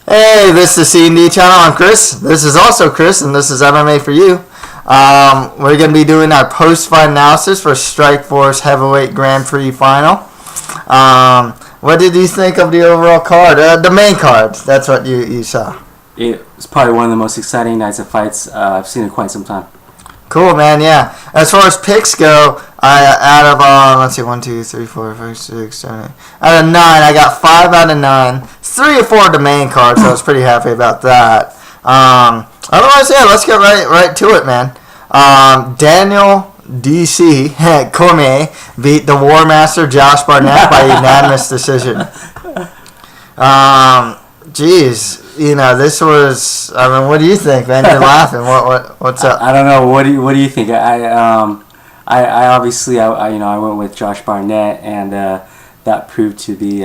Hey, this is C&D Channel. I'm Chris. This is also Chris, and this is MMA for you. We're going to be doing our post-fight analysis for Strikeforce Heavyweight Gran Prix Final. What did you think of the overall card? The main card. That's what you saw. It was probably one of the most exciting nights of fights I've seen in quite some time. Cool, man. Yeah. As far as picks go, out of let's see, 1, 2, 3, 4, 5, 6, 7, 8. Out of 9, I got 5 out of 9. 3 or 4 of the main card, so I was pretty happy about that. Otherwise, yeah, let's get right to it, man. Daniel DC Cormier beat the War Master Josh Barnett by unanimous decision. Geez. You know, this was. I mean, what do you think, man? You're laughing. What's up? I don't know. What do you think? I obviously I went with Josh Barnett, and that proved to be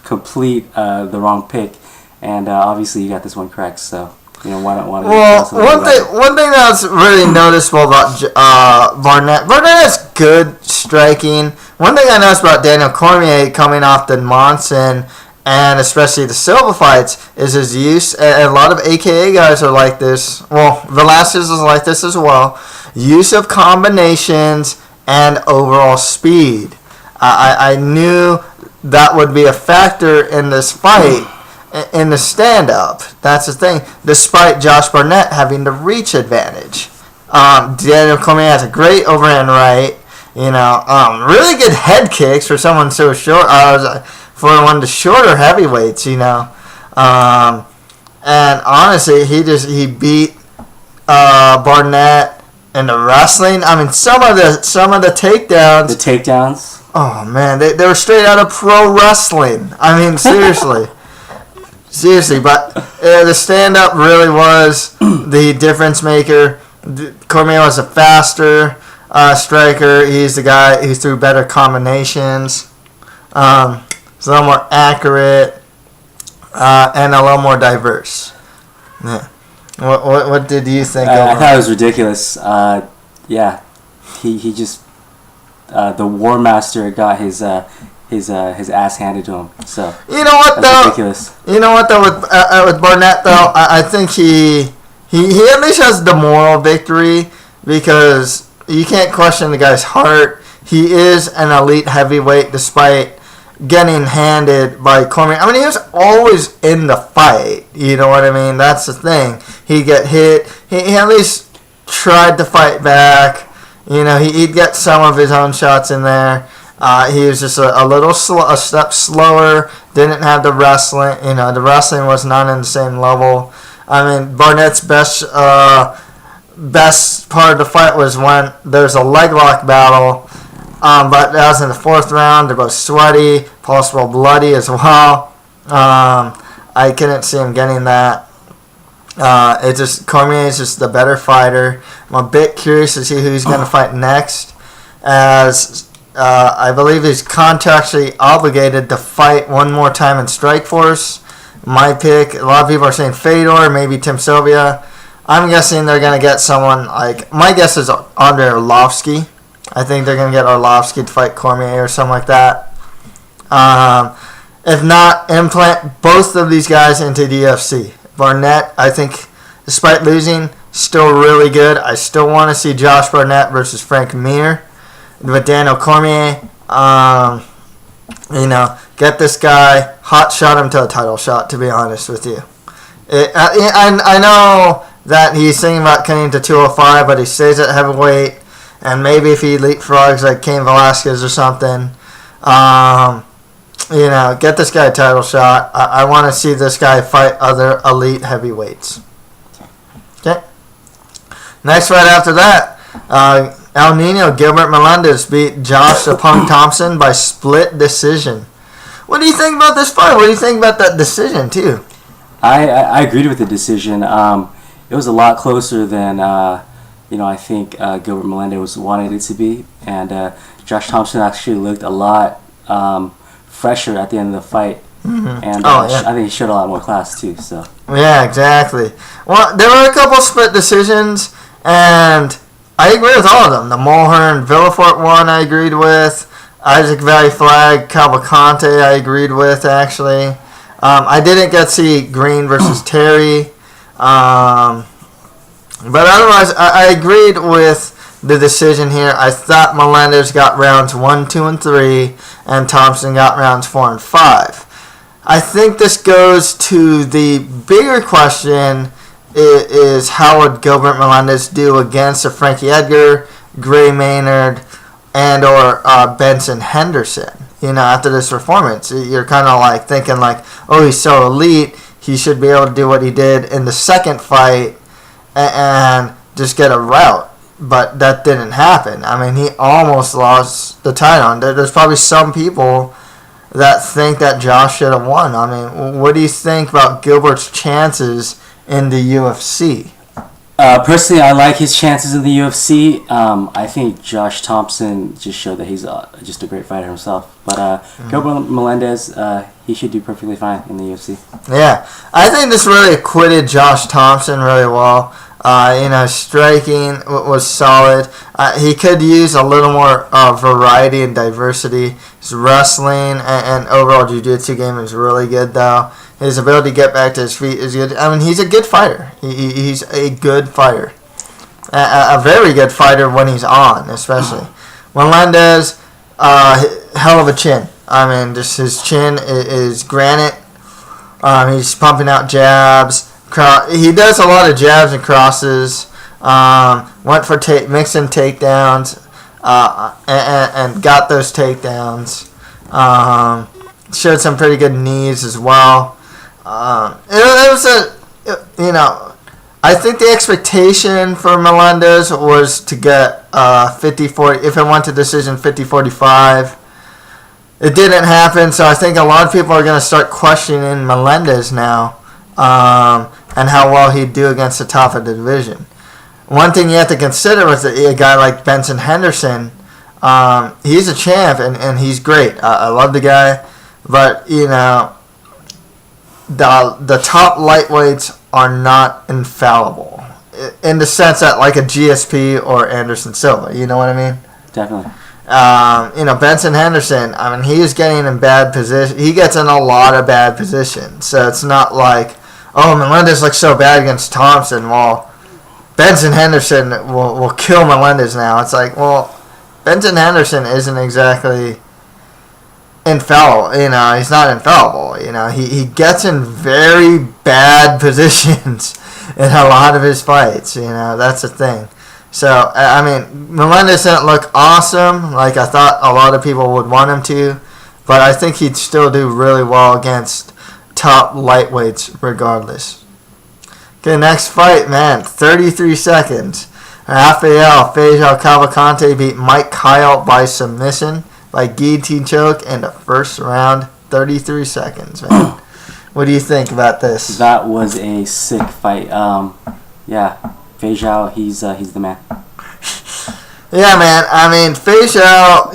complete the wrong pick, and obviously you got this one correct. So why don't one thing that's really noticeable about Barnett has good striking. One thing I noticed about Daniel Cormier coming off the Monson and especially the Silva fights is his use, and a lot of AKA guys are like this. Well, Velasquez is like this as well. Use of combinations and overall speed. I knew that would be a factor in this fight, in the stand-up. That's the thing. Despite Josh Barnett having the reach advantage. Daniel Cormier has a great overhand right. Really good head kicks for someone so short. For one of the shorter heavyweights, and honestly, he beat Barnett in the wrestling. I mean, some of the takedowns. The takedowns. Oh man, they were straight out of pro wrestling. I mean, seriously, But the stand up really was the difference maker. Cormier was a faster striker. He's the guy who threw better combinations. It's a little more accurate and a little more diverse. Yeah. What did you think? I thought it was ridiculous. He just the War Master got his ass handed to him. So you know what that's though? Ridiculous. You know what though? With Barnett though, I think he at least has the moral victory because you can't question the guy's heart. He is an elite heavyweight despite getting handed by Cormier. I mean, he was always in the fight. You know what I mean? That's the thing. He'd get hit. He at least tried to fight back. He'd get some of his own shots in there. He was just a step slower. Didn't have the wrestling. The wrestling was not in the same level. I mean, Barnett's best part of the fight was when there's a leg lock battle. But that was in the 4th round. They're both sweaty, possible bloody as well. I couldn't see him getting that. Cormier is just the better fighter. I'm a bit curious to see who he's going to fight next, as I believe he's contractually obligated to fight one more time in Strikeforce. My pick, a lot of people are saying Fedor, maybe Tim Sylvia. I'm guessing they're going to get someone like, my guess is Andrei Arlovsky. I think they're going to get Arlovsky to fight Cormier or something like that. If not, implant both of these guys into the UFC. Barnett, I think, despite losing, still really good. I still want to see Josh Barnett versus Frank Mir. With Daniel Cormier, get this guy, hot shot him to a title shot, to be honest with you. I know that he's thinking about cutting to 205, but he stays at heavyweight. And maybe if he leapfrogs like Cain Velasquez or something, get this guy a title shot. I want to see this guy fight other elite heavyweights. Okay. Next fight after that, El Nino Gilbert Melendez beat Josh the Punk Thompson by split decision. What do you think about this fight? What do you think about that decision too? I agreed with the decision. It was a lot closer than. I think Gilbert Melendez wanted it to be, and Josh Thompson actually looked a lot fresher at the end of the fight, and I think he showed a lot more class too. So yeah, exactly. Well, there were a couple split decisions, and I agree with all of them. The Mulhern Villafort one, I agreed with. Isaac Valley Flag Cavalcante, I agreed with actually. I didn't get to see Green versus Terry. But otherwise, I agreed with the decision here. I thought Melendez got rounds 1, 2, and 3, and Thompson got rounds 4 and 5. I think this goes to the bigger question is how would Gilbert Melendez do against a Frankie Edgar, Gray Maynard, and or Benson Henderson? After this performance, you're kind of like thinking like, oh, he's so elite, he should be able to do what he did in the second fight and just get a rout. But that didn't happen. I mean, he almost lost the title. There's probably some people that think that Josh should have won. I mean, what do you think about Gilbert's chances in the UFC? Personally, I like his chances in the UFC. I think Josh Thompson just showed that he's just a great fighter himself. But Gilbert Melendez, he should do perfectly fine in the UFC. Yeah, I think this really acquitted Josh Thompson really well. Striking was solid. He could use a little more variety and diversity. His wrestling and overall jiu-jitsu game is really good, though. His ability to get back to his feet is good. I mean, he's a good fighter. He's a good fighter. A very good fighter when he's on, especially. Melendez, hell of a chin. I mean, just his chin is granite. He's pumping out jabs. He does a lot of jabs and crosses. Went for mixing takedowns and got those takedowns. Showed some pretty good knees as well. It was I think the expectation for Melendez was to get 50-40. If it went to decision 50-45. It didn't happen, so I think a lot of people are going to start questioning Melendez now. And how well he'd do against the top of the division. One thing you have to consider with a guy like Benson Henderson, he's a champ and he's great. I love the guy, but the top lightweights are not infallible in the sense that like a GSP or Anderson Silva. You know what I mean? Definitely. Benson Henderson, I mean, he is getting in bad position. He gets in a lot of bad positions, so it's not like, oh, Melendez looks so bad against Thompson. Well, Benson Henderson will kill Melendez now. It's like, well, Benson Henderson isn't exactly infallible. He's not infallible. He gets in very bad positions in a lot of his fights. That's the thing. So, I mean, Melendez didn't look awesome like I thought a lot of people would want him to, but I think he'd still do really well against top lightweights regardless. Okay, next fight, man. 33 seconds. Rafael Fejao Cavalcante beat Mike Kyle by submission by guillotine choke in the first round. 33 seconds, man. What do you think about this? That was a sick fight. Yeah, Fejao, he's the man. Yeah, man. I mean, Fejao,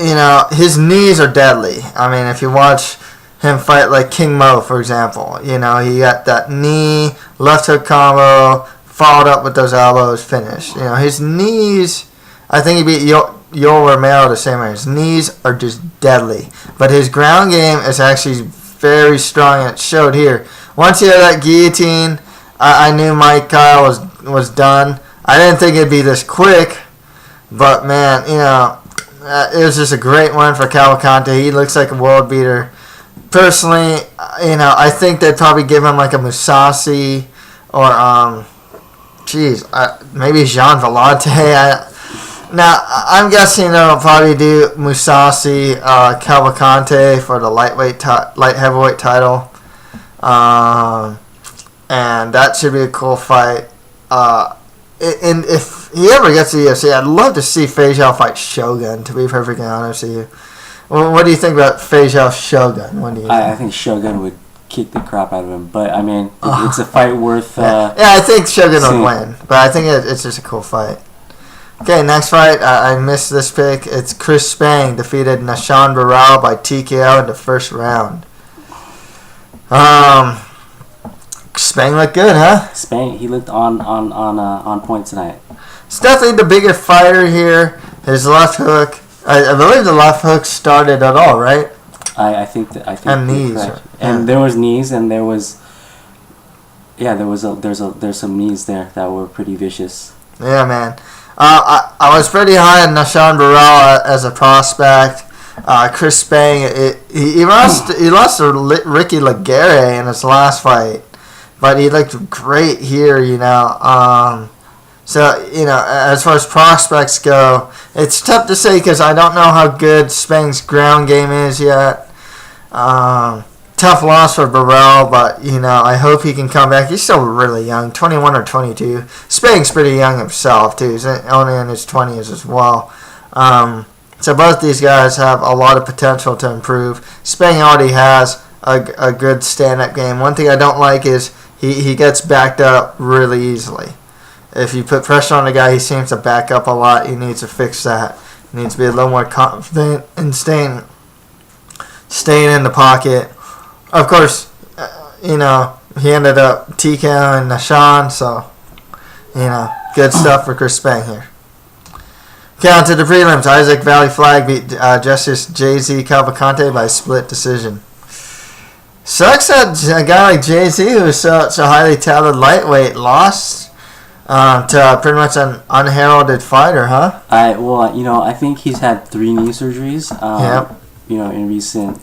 his knees are deadly. I mean, if you watch him fight like King Mo, for example, he got that knee, left hook combo, followed up with those elbows, finished. His knees, I think he beat Yoel Romero the same way. His knees are just deadly. But his ground game is actually very strong, and it showed here. Once he had that guillotine, I knew Mike Kyle was done. I didn't think it'd be this quick, but man, it was just a great one for Cavalcante. He looks like a world beater. Personally, I think they'd probably give him like a Musasi or maybe Jean Vellante. Now I'm guessing they'll probably do Musasi, Cavalcante for the light heavyweight title, and that should be a cool fight. And if he ever gets to the UFC, I'd love to see Fejao fight Shogun. To be perfectly honest with you. Well, what do you think about Fejao Shogun? What do you think? I think Shogun would kick the crap out of him, but I mean, it's a fight worth. Yeah, I think Shogun would win, but I think it's just a cool fight. Okay, next fight. I missed this pick. It's Chris Spang defeated Nashan Barral by TKO in the first round. Spang looked good, huh? Spang, he looked on point tonight. It's definitely the bigger fighter here. His left hook. I believe the left hook started at all, right? I think And you're knees. correct. Yeah. And there was knees, and there's some knees there that were pretty vicious. Yeah, man. I was pretty high on Nashawn Burrell as a prospect. Chris Spang, he lost to Ricky Laguerre in his last fight, but he looked great here, you know. So, you know, as far as prospects go, it's tough to say because I don't know how good Spang's ground game is yet. Tough loss for Burrell, but, you know, I hope he can come back. He's still really young, 21 or 22. Spang's pretty young himself, too. He's only in his 20s as well. So both these guys have a lot of potential to improve. Spang already has a good stand-up game. One thing I don't like is he gets backed up really easily. If you put pressure on the guy, he seems to back up a lot. He needs to fix that. He needs to be a little more confident in staying in the pocket. Of course, you know, he ended up TKO and Nashawn, so, you know, good stuff for Chris Spang here. Okay, on to the prelims. Isaac Valley Flag beat Justice Jay-Z Cavalcante by split decision. Sucks that a guy like Jay-Z, who's so highly touted lightweight, lost to pretty much an unheralded fighter, huh? I think he's had 3 knee surgeries. Yep. You know, in recent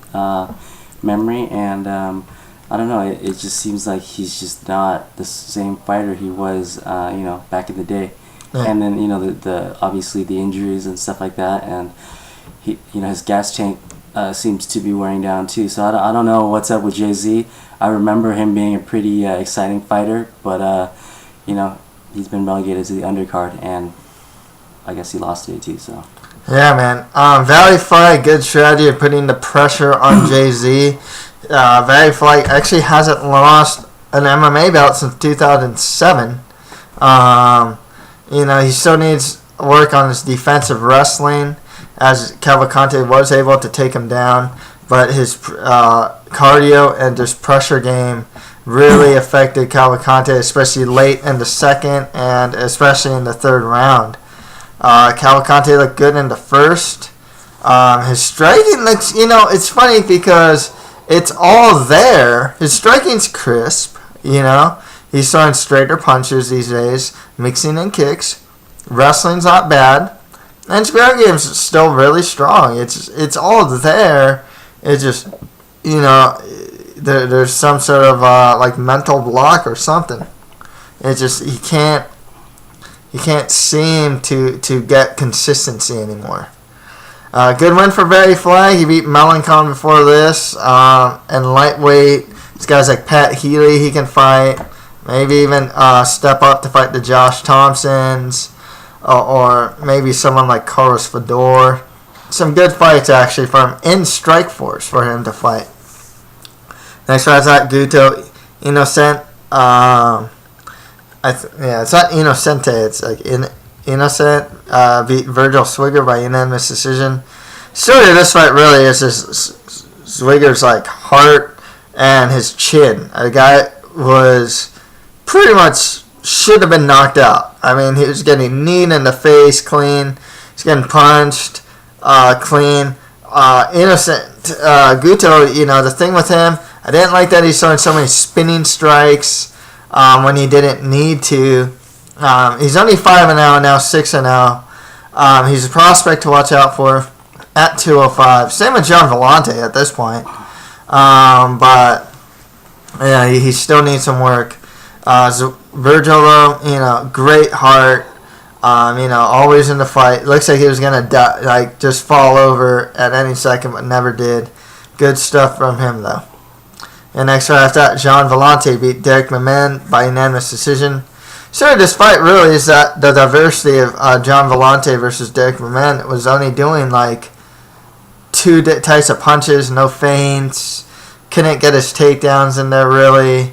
memory, and I don't know. It just seems like he's just not the same fighter he was, you know, back in the day. Yeah. And then, you know, the obviously the injuries and stuff like that, and he, you know, his gas tank seems to be wearing down too. So I don't know what's up with Jay-Z. I remember him being a pretty exciting fighter, but you know, he's been relegated to the undercard, and I guess he lost today too. So. Yeah, man. Valley Flag, good strategy of putting the pressure on Jay-Z. Valley Flag actually hasn't lost an MMA belt since 2007. You know, he still needs work on his defensive wrestling, as Cavalcante was able to take him down, but his cardio and just pressure game really affected Cavalcante, especially late in the second and especially in the third round. Cavalcante looked good in the first. His striking looks, you know, it's funny because it's all there. His striking's crisp, you know. He's throwing straighter punches these days, mixing in kicks. Wrestling's not bad. And his ground game's still really strong. It's all there. It's just, you know, there's some sort of like mental block or something. It's just he can't seem to get consistency anymore. Good win for Barry Flag. He beat Melancon before this. And lightweight, these guys like Pat Healy, he can fight. Maybe even step up to fight the Josh Thompsons. Or maybe someone like Carlos Fedor. Some good fights actually for him in Strikeforce for him to fight. Next fight's at Guto Innocent. It's not Innocente. It's like Innocent beat Virgil Swigger by unanimous decision. Story of this fight really is just Swigger's like heart and his chin. The guy was pretty much should have been knocked out. I mean, he was getting kneed in the face clean. He's getting punched clean. Innocent Guto, you know, the thing with him, I didn't like that he's throwing so many spinning strikes when he didn't need to. He's only 5-0 now, 6-0. He's a prospect to watch out for at 205. Same with John Vellante at this point. But yeah, he still needs some work. Virgil, though, you know, great heart. You know, always in the fight. Looks like he was gonna die, like just fall over at any second, but never did. Good stuff from him, though. And next right after that, Jean Vellante beat Derek Mamen by unanimous decision. So this fight really is that the diversity of John Vellante versus Derek Mamen was only doing like 2 types of punches, no feints. Couldn't get his takedowns in there really.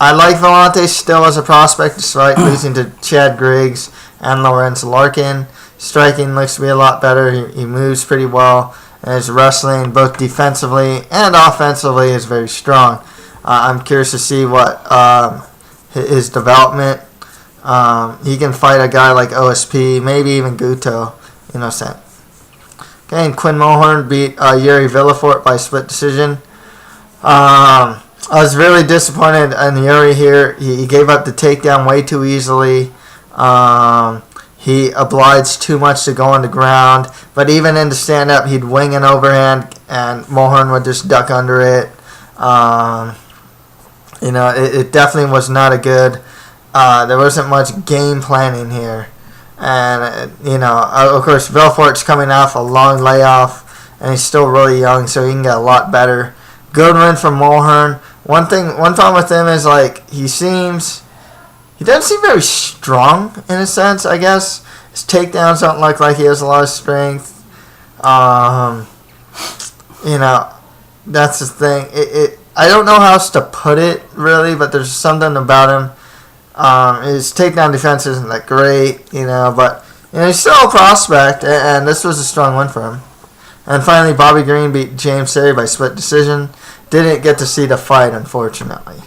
I like Vellante still as a prospect, despite losing to Chad Griggs and Lawrence Larkin. Striking looks to be a lot better. He moves pretty well. And his wrestling, both defensively and offensively, is very strong. I'm curious to see what his development. He can fight a guy like OSP, maybe even Guto Innocent. Okay, and Quinn Mulhern beat Yuri Villafort by split decision. I was really disappointed in Yuri here. He gave up the takedown way too easily. He obliged too much to go on the ground. But even in the stand-up, he'd wing an overhand, and Mulhern would just duck under it. It definitely was not a good... there wasn't much game planning here. And, of course, Villafort's coming off a long layoff, and he's still really young, so he can get a lot better. Good win from Mulhern. One problem with him is, he doesn't seem very strong, in a sense, I guess. His takedowns don't look like he has a lot of strength. That's the thing. I don't know how else to put it, really, but there's something about him. His takedown defense isn't that great, but he's still a prospect, and this was a strong win for him. And finally, Bobby Green beat James Serry by split decision. Didn't get to see the fight, unfortunately.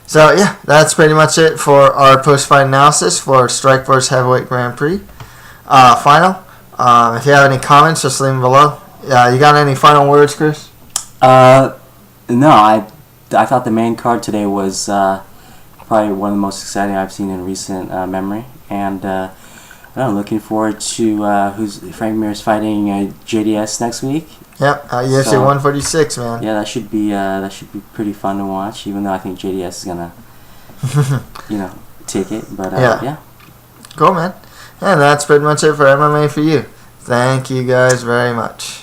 So, yeah, that's pretty much it for our post-fight analysis for Strikeforce Heavyweight Grand Prix Final. If you have any comments, just leave them below. You got any final words, Chris? No, I thought the main card today was probably one of the most exciting I've seen in recent memory. And I'm looking forward to Frank Mir's fighting JDS next week. Yep, UFC 146, man. Yeah, that should be pretty fun to watch. Even though I think JDS is gonna, take it. But yeah, cool, man. And that's pretty much it for MMA for you. Thank you guys very much.